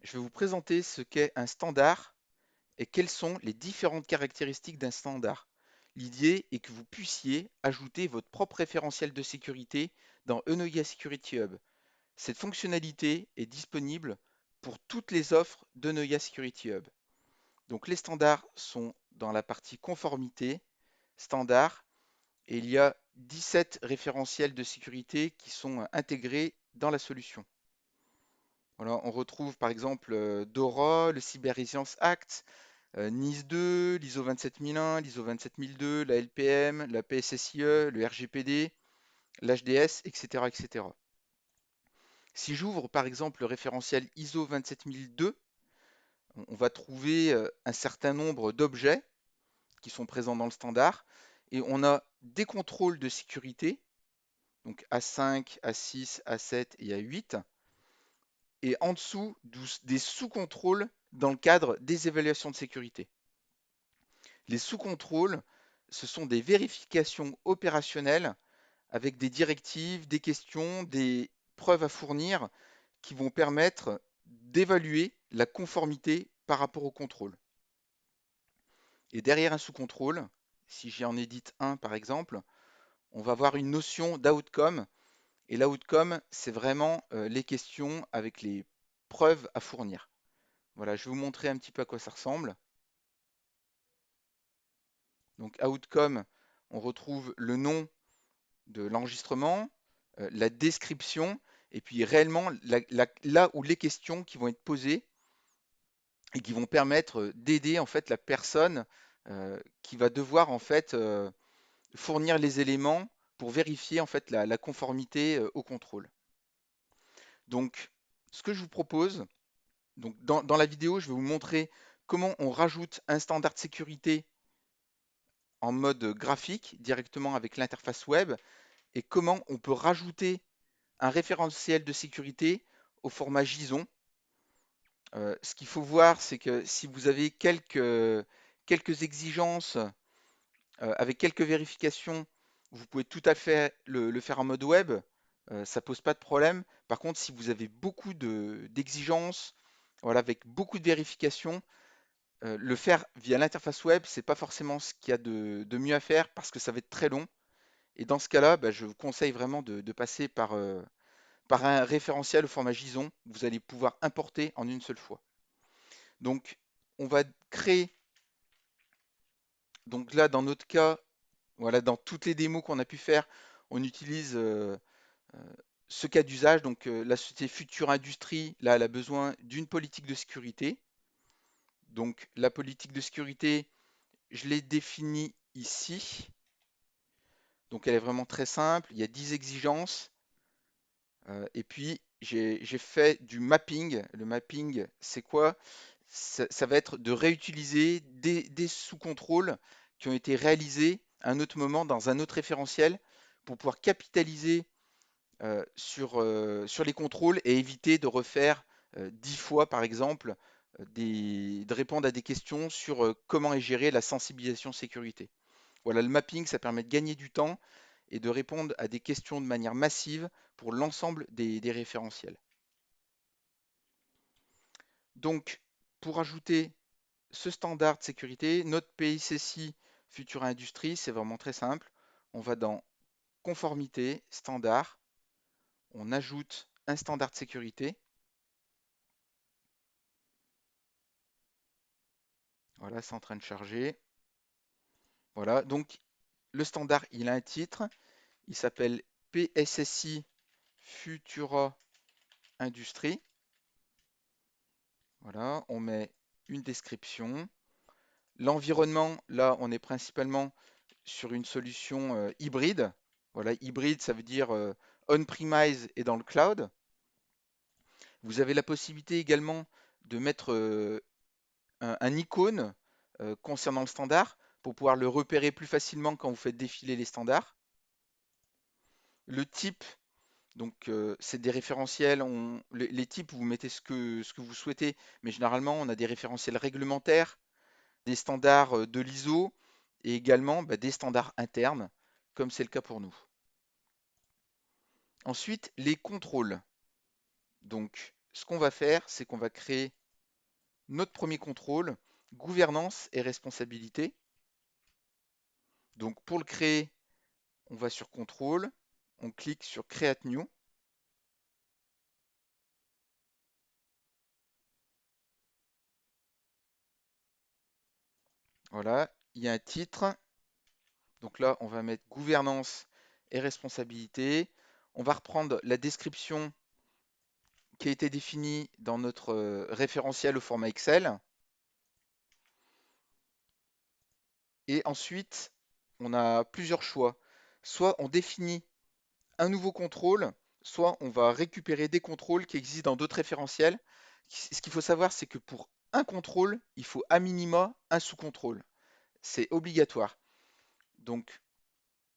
Je vais vous présenter ce qu'est un standard et quelles sont les différentes caractéristiques d'un standard. L'idée est que vous puissiez ajouter votre propre référentiel de sécurité dans Enoya Security Hub. Cette fonctionnalité est disponible pour toutes les offres d'Enoya Security Hub. Donc les standards sont dans la partie conformité, standard, et il y a 17 référentiels de sécurité qui sont intégrés dans la solution. Voilà, on retrouve par exemple DORA, le Cyber Resilience Act, NIS 2, l'ISO 27001, l'ISO 27002, la LPM, la PSSIE, le RGPD, l'HDS, etc., etc. Si j'ouvre par exemple le référentiel ISO 27002, on va trouver un certain nombre d'objets qui sont présents dans le standard et on a des contrôles de sécurité, donc A5, A6, A7 et A8, et en dessous des sous-contrôles dans le cadre des évaluations de sécurité. Les sous-contrôles, ce sont des vérifications opérationnelles avec des directives, des questions, des preuves à fournir qui vont permettre d'évaluer la conformité par rapport au contrôle. Et derrière un sous-contrôle, si j'en édite un par exemple, on va avoir une notion d'outcome. Et l'outcome, c'est vraiment les questions avec les preuves à fournir. Voilà, je vais vous montrer un petit peu à quoi ça ressemble. Donc outcome, on retrouve le nom de l'enregistrement, la description, et puis réellement là où les questions qui vont être posées et qui vont permettre d'aider en fait la personne qui va devoir en fait fournir les éléments pour vérifier en fait la conformité au contrôle. Donc, ce que je vous propose, donc dans la vidéo, je vais vous montrer comment on rajoute un standard de sécurité en mode graphique directement avec l'interface web et comment on peut rajouter un référentiel de sécurité au format JSON. Ce qu'il faut voir, c'est que si vous avez quelques exigences avec quelques vérifications, vous pouvez tout à fait le faire en mode web, ça pose pas de problème. Par contre, si vous avez beaucoup d'exigences, voilà, avec beaucoup de vérifications, le faire via l'interface web, c'est pas forcément ce qu'il y a de mieux à faire parce que ça va être très long. Et dans ce cas-là, bah, je vous conseille vraiment de passer par un référentiel au format JSON que vous allez pouvoir importer en une seule fois. Donc, on va créer, donc là, dans notre cas, voilà, dans toutes les démos qu'on a pu faire, on utilise euh, ce cas d'usage. Donc, la société Future Industrie, là, elle a besoin d'une politique de sécurité. Donc, la politique de sécurité, je l'ai définie ici. Donc, elle est vraiment très simple. Il y a 10 exigences. Et puis, j'ai fait du mapping. Le mapping, c'est quoi? Ça va être de réutiliser des sous-contrôles qui ont été réalisés à un autre moment dans un autre référentiel pour pouvoir capitaliser sur les contrôles et éviter de refaire 10 fois, par exemple, de répondre à des questions sur comment est gérée la sensibilisation sécurité. Voilà, le mapping, ça permet de gagner du temps et de répondre à des questions de manière massive pour l'ensemble des référentiels. Donc, pour ajouter ce standard de sécurité, notre PICC Future Industrie, c'est vraiment très simple. On va dans Conformité, Standard, on ajoute un standard de sécurité. Voilà, c'est en train de charger. Voilà, donc le standard, il a un titre. Il s'appelle PSSI Futura Industrie. Voilà, on met une description. L'environnement, là, on est principalement sur une solution hybride. Voilà, hybride, ça veut dire on-premise et dans le cloud. Vous avez la possibilité également de mettre un icône concernant le standard pour pouvoir le repérer plus facilement quand vous faites défiler les standards. Le type, donc c'est des référentiels, les types, vous mettez ce que vous souhaitez, mais généralement on a des référentiels réglementaires, des standards de l'ISO et également bah, des standards internes, comme c'est le cas pour nous. Ensuite, les contrôles. Donc, ce qu'on va faire, c'est qu'on va créer notre premier contrôle, gouvernance et responsabilité. Donc pour le créer, on va sur contrôle, on clique sur Create New. Voilà, il y a un titre. Donc là, on va mettre gouvernance et responsabilité. On va reprendre la description qui a été définie dans notre référentiel au format Excel. Et ensuite, on a plusieurs choix. Soit on définit un nouveau contrôle, soit on va récupérer des contrôles qui existent dans d'autres référentiels. Ce qu'il faut savoir, c'est que pour un contrôle, il faut à minima un sous-contrôle. C'est obligatoire. Donc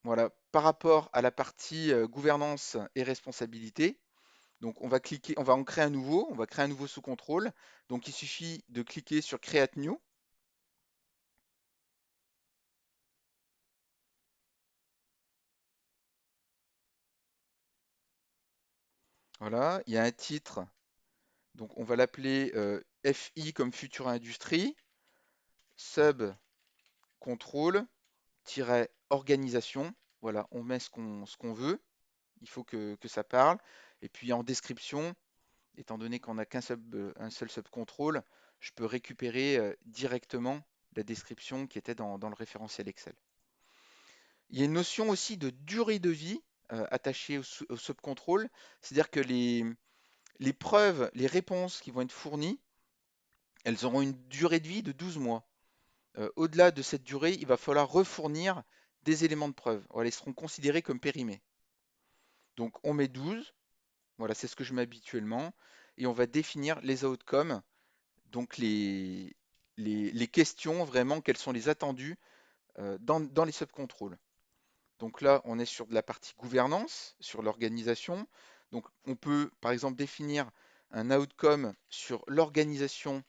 voilà, par rapport à la partie gouvernance et responsabilité, donc on va cliquer, on va en créer un nouveau, on va créer un nouveau sous-contrôle. Donc il suffit de cliquer sur Create New. Voilà, il y a un titre. Donc on va l'appeler FI comme future industrie, sub contrôle, organisation. Voilà, on met ce qu'on veut. Il faut que ça parle. Et puis en description, étant donné qu'on n'a un seul sub-contrôle, je peux récupérer directement la description qui était dans le référentiel Excel. Il y a une notion aussi de durée de vie attachée au sub-contrôle, c'est-à-dire que les preuves, les réponses qui vont être fournies, elles auront une durée de vie de 12 mois. Au-delà de cette durée, il va falloir refournir des éléments de preuve. Voilà, ils seront considérés comme périmés. Donc on met 12, voilà, c'est ce que je mets habituellement, et on va définir les outcomes, donc les questions vraiment, quels sont les attendus dans les subcontrôles. Donc là, on est sur de la partie gouvernance, sur l'organisation. Donc on peut par exemple définir un outcome sur l'organisation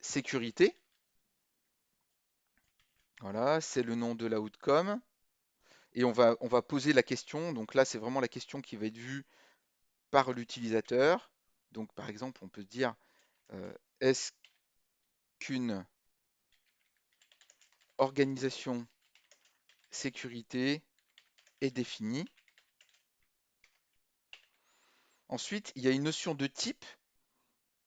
sécurité. Voilà, c'est le nom de l'outcome. Et on va poser la question. Donc là, c'est vraiment la question qui va être vue par l'utilisateur. Donc par exemple, on peut se dire, est-ce qu'une organisation sécurité est définie? Ensuite, il y a une notion de type.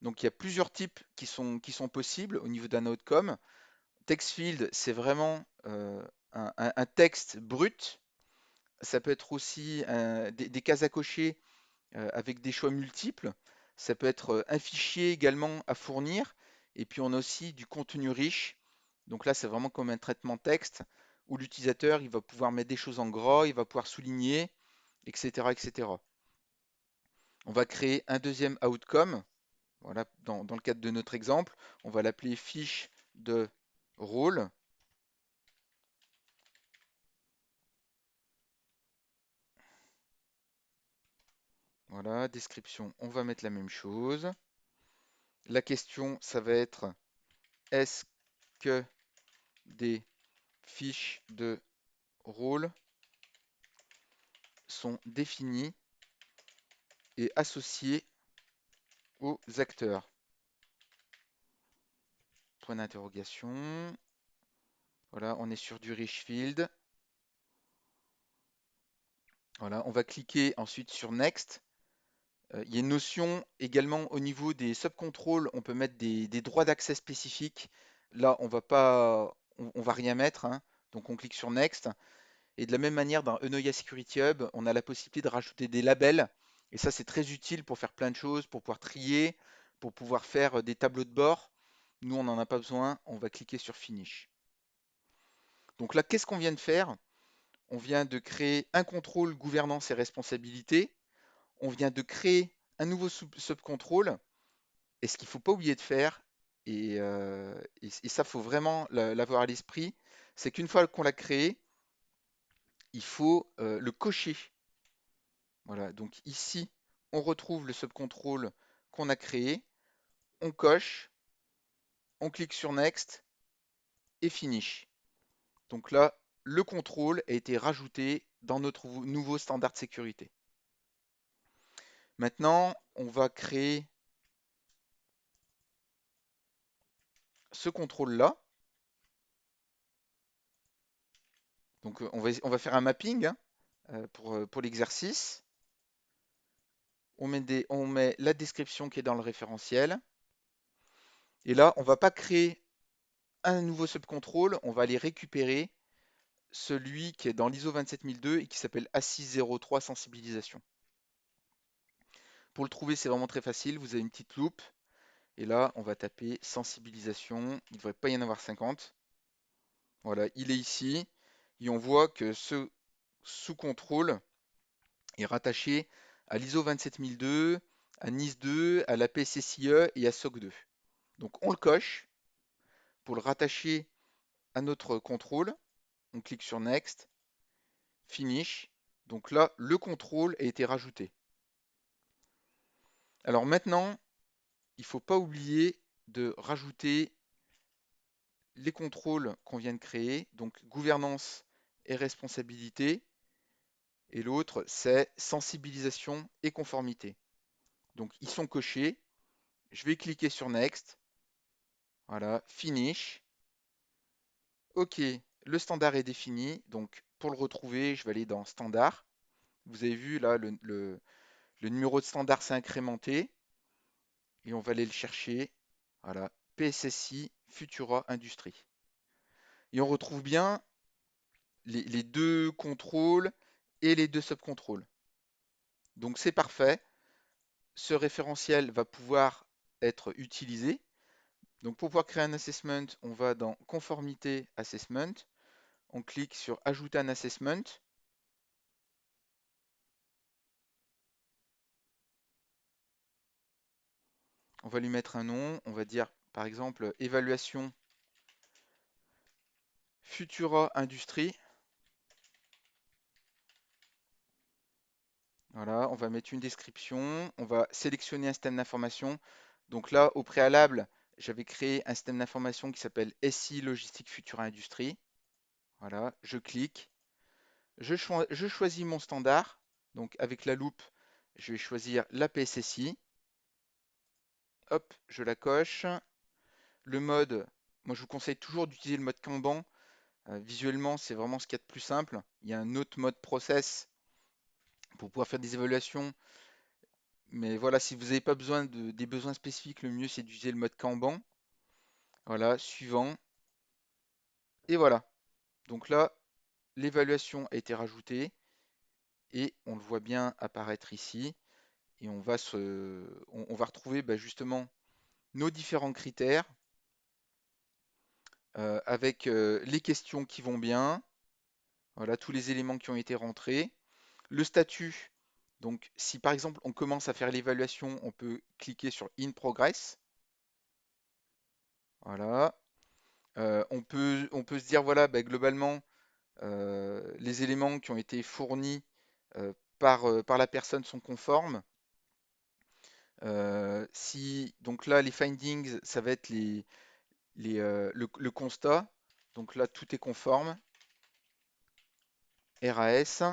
Donc il y a plusieurs types qui sont possibles au niveau d'un outcome. Text field, c'est vraiment un texte brut. Ça peut être aussi des cases à cocher avec des choix multiples. Ça peut être un fichier également à fournir. Et puis on a aussi du contenu riche. Donc là, c'est vraiment comme un traitement texte où l'utilisateur il va pouvoir mettre des choses en gras, il va pouvoir souligner, etc., etc. On va créer un deuxième outcome. Voilà, dans le cadre de notre exemple, on va l'appeler fiche de rôle. Voilà, description, on va mettre la même chose. La question, ça va être est-ce que des fiches de rôle sont définies et associées aux acteurs? Point d'interrogation. Voilà, on est sur du rich field. Voilà, on va cliquer ensuite sur Next. Il y a une notion également au niveau des subcontrôles, on peut mettre des droits d'accès spécifiques. Là, on va rien mettre, hein. Donc on clique sur Next. Et de la même manière, dans Eunoia Security Hub, on a la possibilité de rajouter des labels. Et ça, c'est très utile pour faire plein de choses, pour pouvoir trier, pour pouvoir faire des tableaux de bord. Nous, on n'en a pas besoin. On va cliquer sur Finish. Donc là, qu'est-ce qu'on vient de faire? On vient de créer un contrôle gouvernance et responsabilité. On vient de créer un nouveau subcontrôle. Et ce qu'il ne faut pas oublier de faire, et ça, faut vraiment l'avoir à l'esprit, c'est qu'une fois qu'on l'a créé, il faut le cocher. Voilà, donc ici, on retrouve le subcontrôle qu'on a créé, on coche, on clique sur Next et Finish. Donc là, le contrôle a été rajouté dans notre nouveau standard de sécurité. Maintenant, on va créer ce contrôle-là. Donc, on va faire un mapping hein, pour l'exercice. On met la description qui est dans le référentiel. Et là, on ne va pas créer un nouveau subcontrôle, on va aller récupérer celui qui est dans l'ISO 27002 et qui s'appelle A603 sensibilisation. Pour le trouver, c'est vraiment très facile. Vous avez une petite loupe. Et là, on va taper sensibilisation. Il ne devrait pas y en avoir 50. Voilà, il est ici. Et on voit que ce sous-contrôle est rattaché à l'ISO 27002, à NIS2, à la PSSIE et à SOC2. Donc on le coche pour le rattacher à notre contrôle. On clique sur Next, Finish. Donc là, le contrôle a été rajouté. Alors maintenant, il ne faut pas oublier de rajouter les contrôles qu'on vient de créer, donc gouvernance et responsabilité, et l'autre c'est sensibilisation et conformité. Donc ils sont cochés, je vais cliquer sur Next, voilà, Finish, OK, le standard est défini, donc pour le retrouver, je vais aller dans Standard. Vous avez vu là, le numéro de standard s'est incrémenté, et on va aller le chercher, voilà, PSSI Futura Industrie. Et on retrouve bien les deux contrôles et les deux subcontrôles. Donc c'est parfait. Ce référentiel va pouvoir être utilisé. Donc pour pouvoir créer un assessment, on va dans Conformité Assessment. On clique sur Ajouter un assessment. On va lui mettre un nom. On va dire par exemple Évaluation Futura Industrie. Voilà, on va mettre une description. On va sélectionner un système d'information. Donc là, au préalable, j'avais créé un système d'information qui s'appelle SI Logistique Futura Industrie. Voilà, je clique. Je choisis mon standard. Donc avec la loupe, je vais choisir la PSSI. Hop, je la coche. Le mode, moi je vous conseille toujours d'utiliser le mode Kanban. Visuellement, c'est vraiment ce qu'il y a de plus simple. Il y a un autre mode process pour pouvoir faire des évaluations. Mais voilà, si vous n'avez pas besoin des besoins spécifiques, le mieux c'est d'utiliser le mode Kanban. Voilà, suivant. Et voilà. Donc là, l'évaluation a été rajoutée et on le voit bien apparaître ici. Et on va retrouver bah, justement nos différents critères avec les questions qui vont bien. Voilà, tous les éléments qui ont été rentrés. Le statut. Donc, si par exemple on commence à faire l'évaluation, on peut cliquer sur In Progress. Voilà. On peut se dire, voilà, bah, globalement, les éléments qui ont été fournis par la personne sont conformes. Si, donc là, les findings, ça va être le constat. Donc là, tout est conforme. RAS.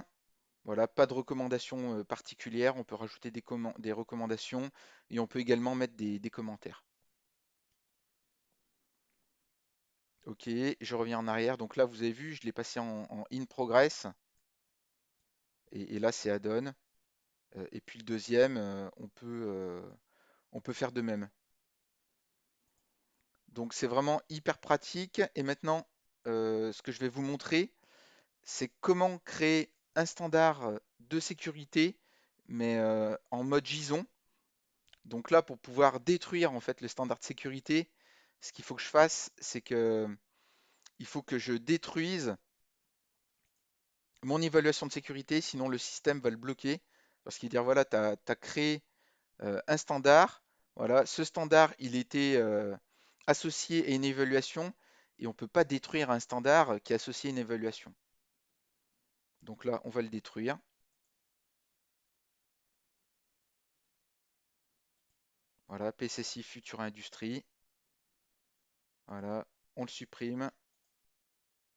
Voilà, pas de recommandations particulières. On peut rajouter des recommandations et on peut également mettre des commentaires. Ok, je reviens en arrière. Donc là, vous avez vu, je l'ai passé en in progress. Et là, c'est add-on. Et puis le deuxième, on peut faire de même. Donc c'est vraiment hyper pratique. Et maintenant, ce que je vais vous montrer, c'est comment créer un standard de sécurité, mais en mode JSON. Donc là, pour pouvoir détruire en fait le standard de sécurité, ce qu'il faut que je fasse, c'est que il faut que je détruise mon évaluation de sécurité, sinon le système va le bloquer. Parce qu'il dit, voilà, tu as créé un standard. Voilà, ce standard, il était associé à une évaluation et on ne peut pas détruire un standard qui est associé à une évaluation. Donc là, on va le détruire. Voilà, PCSI Future Industrie. Voilà, on le supprime.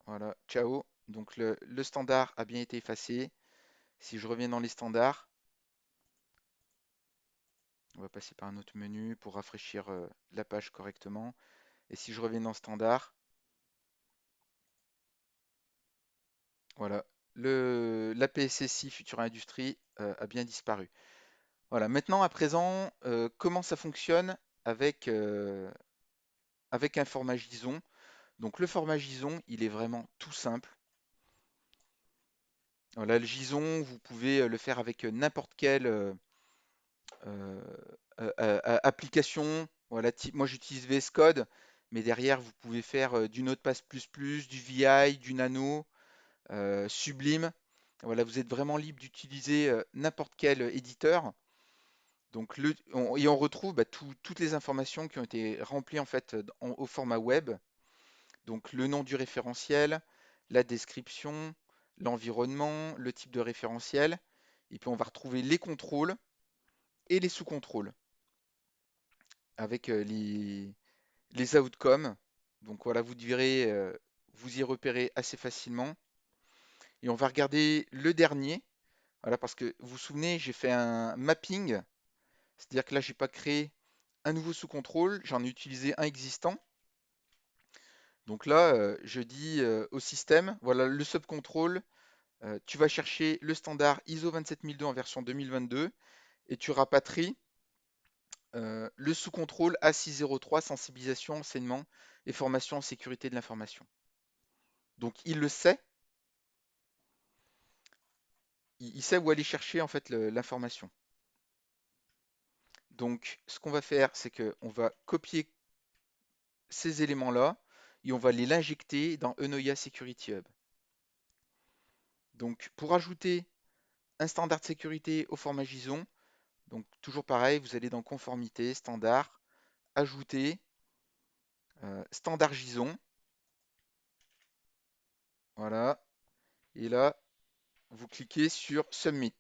Voilà, ciao. Donc le standard a bien été effacé. Si je reviens dans les standards, On va passer par un autre menu pour rafraîchir la page correctement. Et si je reviens dans standard, voilà, la PSSI Future Industrie a bien disparu. Voilà, maintenant à présent, comment ça fonctionne avec, avec un format JSON. Donc le format JSON, il est vraiment tout simple. Voilà, le JSON, vous pouvez le faire avec n'importe quelle euh, application. Voilà, moi j'utilise VS Code, mais derrière vous pouvez faire du Notepad++, du VI, du Nano, Sublime. Voilà, vous êtes vraiment libre d'utiliser n'importe quel éditeur. Donc et on retrouve bah, toutes les informations qui ont été remplies en fait au format web. Donc le nom du référentiel, la description, l'environnement, le type de référentiel. Et puis on va retrouver les contrôles et les sous-contrôles avec les outcomes. Donc voilà, vous devrez vous y repérer assez facilement. Et on va regarder le dernier. Voilà, parce que vous vous souvenez, j'ai fait un mapping. C'est-à-dire que là, j'ai pas créé un nouveau sous-contrôle, j'en ai utilisé un existant. Donc là, je dis au système, voilà le subcontrôle, tu vas chercher le standard ISO 27002 en version 2022 et tu rapatries le sous-contrôle A603 sensibilisation, enseignement et formation en sécurité de l'information. Donc il le sait, il sait où aller chercher en fait l'information. Donc ce qu'on va faire, c'est qu'on va copier ces éléments-là et on va les l'injecter dans Enoya Security Hub. Donc pour ajouter un standard de sécurité au format JSON, donc toujours pareil, vous allez dans conformité, standard, ajouter, standard JSON, voilà, et là, vous cliquez sur Submit,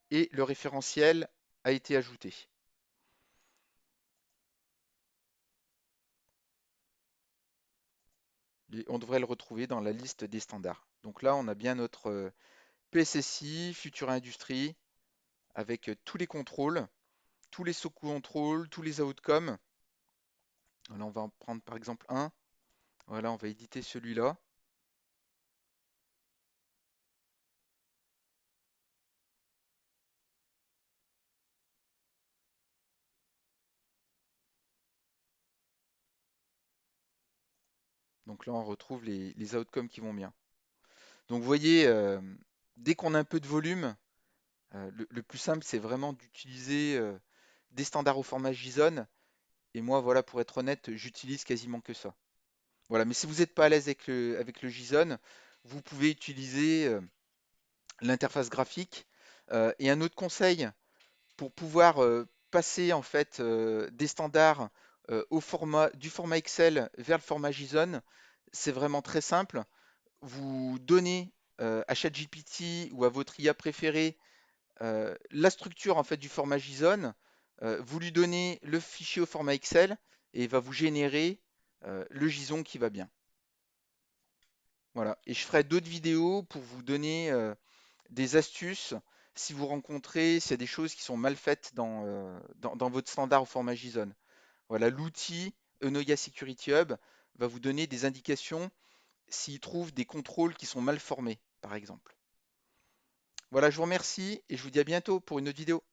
et le référentiel a été ajouté. Et on devrait le retrouver dans la liste des standards. Donc là, on a bien notre PSSI, Future Industrie, avec tous les contrôles, tous les sous-contrôles, tous les outcomes. Voilà, on va en prendre par exemple un. Voilà, on va éditer celui-là. Donc là, on retrouve les outcomes qui vont bien. Donc vous voyez, dès qu'on a un peu de volume, le plus simple, c'est vraiment d'utiliser des standards au format JSON. Et moi, voilà, pour être honnête, j'utilise quasiment que ça. Voilà, mais si vous n'êtes pas à l'aise avec le JSON, vous pouvez utiliser l'interface graphique. Et un autre conseil, pour pouvoir passer en fait des standards du format Excel vers le format JSON, c'est vraiment très simple. Vous donnez à ChatGPT ou à votre IA préférée la structure en fait du format JSON, vous lui donnez le fichier au format Excel et il va vous générer le JSON qui va bien. Voilà. Et je ferai d'autres vidéos pour vous donner des astuces si vous rencontrez, s'il y a des choses qui sont mal faites dans votre standard au format JSON. Voilà, l'outil Enoya Security Hub va vous donner des indications s'il trouve des contrôles qui sont mal formés, par exemple. Voilà, je vous remercie et je vous dis à bientôt pour une autre vidéo.